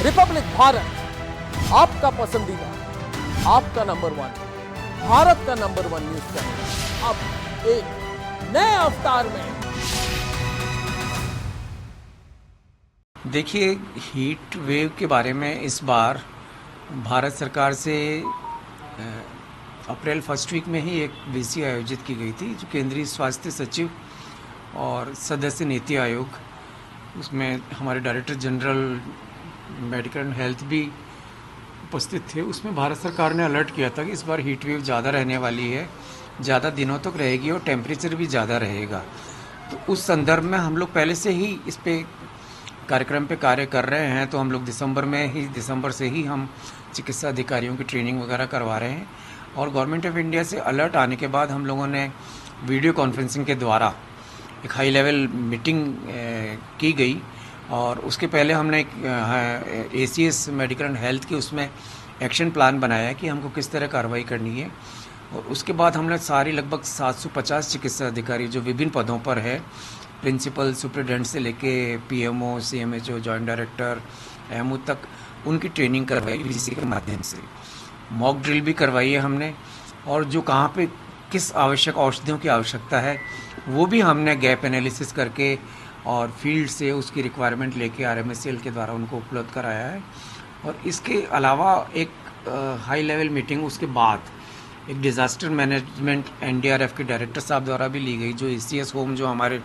Republic Bharat, आपका पसंदीदा, आपका नंबर वन, भारत का नंबर वन न्यूज चैनल अब एक नए अवतार में। देखिए, हीट वेव के बारे में इस बार भारत सरकार से अप्रैल फर्स्ट वीक में ही एक वीसी आयोजित की गई थी, जो केंद्रीय स्वास्थ्य सचिव और सदस्य नीति आयोग, उसमें हमारे director general medical and health भी उपस्थित थे। उसमें भारत सरकार ने अलर्ट किया था कि इस बार हीट वेव ज़्यादा रहने वाली है, ज़्यादा दिनों तक रहेगी और टेम्परेचर भी ज़्यादा रहेगा। तो उस संदर्भ में हम लोग पहले से ही इस पे कार्यक्रम पे कार्य कर रहे हैं। तो हम लोग दिसंबर से ही हम चिकित्सा अधिकारियों की ट्रेनिंग वगैरह करवा रहे हैं। और गवर्नमेंट ऑफ इंडिया से अलर्ट आने के बाद हम लोगों ने वीडियो कॉन्फ्रेंसिंग के द्वारा एक हाई लेवल मीटिंग की गई। और उसके पहले हमने एक ACS मेडिकल एंड हेल्थ की उसमें एक्शन प्लान बनाया कि हमको किस तरह कार्रवाई करनी है। और उसके बाद हमने सारी लगभग 750 चिकित्सा अधिकारी जो विभिन्न पदों पर है, प्रिंसिपल सुपरिटेंडेंट से लेके PMO, CMHO, joint director, MO तक, उनकी ट्रेनिंग करवाई वीसी के माध्यम से। मॉक ड्रिल भी करवाई है हमने। और जो कहाँ पे किस आवश्यक औषधियों की आवश्यकता है वो भी हमने गैप एनालिसिस करके और फील्ड से उसकी रिक्वायरमेंट लेके RMSL के द्वारा उनको उपलब्ध कराया है। और इसके अलावा एक हाई लेवल मीटिंग उसके बाद एक डिज़ास्टर मैनेजमेंट NDRF के डायरेक्टर साहब द्वारा भी ली गई, जो ACS होम जो हमारे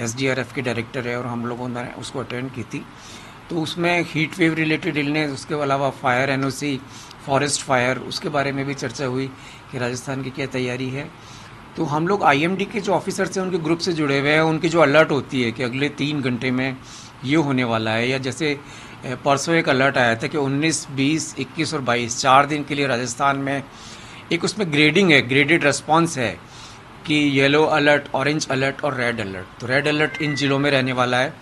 SDRF के डायरेक्टर है, और हम लोगों ने उसको अटेंड की थी। तो उसमें हीट वेव रिलेटेड इलनेस, उसके अलावा फायर NOC, फॉरेस्ट फायर, उसके बारे में भी चर्चा हुई कि राजस्थान की क्या तैयारी है। तो हम लोग IMD के जो ऑफिसर्स हैं उनके ग्रुप से जुड़े हुए हैं। उनकी जो अलर्ट होती है कि अगले 3 घंटे में ये होने वाला है, या जैसे परसों एक अलर्ट आया था कि 19, 20, 21 और 22 4 दिन के लिए राजस्थान में एक उसमें ग्रेडिंग है, ग्रेडेड रिस्पांस है कि येलो अलर्ट, ऑरेंज अलर्ट और रेड अलर्ट। तो रेड अलर्ट इन जिलों में रहने वाला है।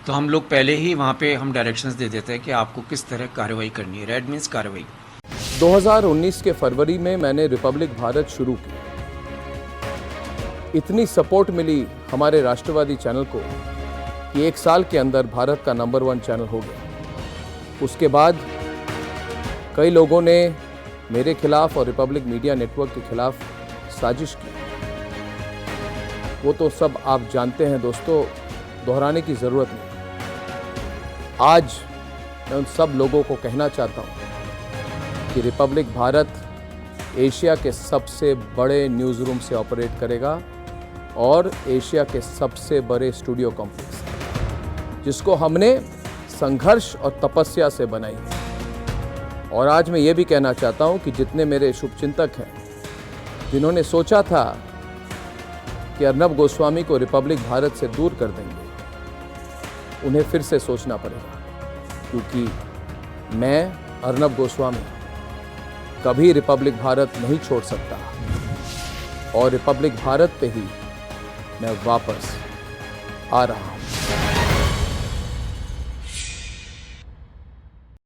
तो हम लोग पहले ही वहाँ पे हम डायरेक्शंस दे देते हैं कि आपको किस तरह कार्रवाई करनी है। रेड मीन्स कार्रवाई। 2019 के फरवरी में मैंने रिपब्लिक भारत शुरू की। इतनी सपोर्ट मिली हमारे राष्ट्रवादी चैनल को कि 1 साल के अंदर भारत का नंबर 1 चैनल हो गया। उसके बाद कई लोगों ने मेरे खिलाफ और रिपब्लिक मीडिया नेटवर्क के खिलाफ साजिश की। वो तो सब आप जानते हैं दोस्तों, दोहराने की ज़रूरत नहीं। आज मैं उन सब लोगों को कहना चाहता हूँ कि रिपब्लिक भारत एशिया के सबसे बड़े न्यूज़ रूम से ऑपरेट करेगा और एशिया के सबसे बड़े स्टूडियो कॉम्प्लेक्स, जिसको हमने संघर्ष और तपस्या से बनाई है। और आज मैं ये भी कहना चाहता हूँ कि जितने मेरे शुभचिंतक हैं, जिन्होंने सोचा था कि अर्नब गोस्वामी को रिपब्लिक भारत से दूर कर देंगे, उन्हें फिर से सोचना पड़ेगा, क्योंकि मैं अर्नब गोस्वामी कभी रिपब्लिक भारत नहीं छोड़ सकता। और रिपब्लिक भारत पे ही मैं वापस आ रहा हूँ।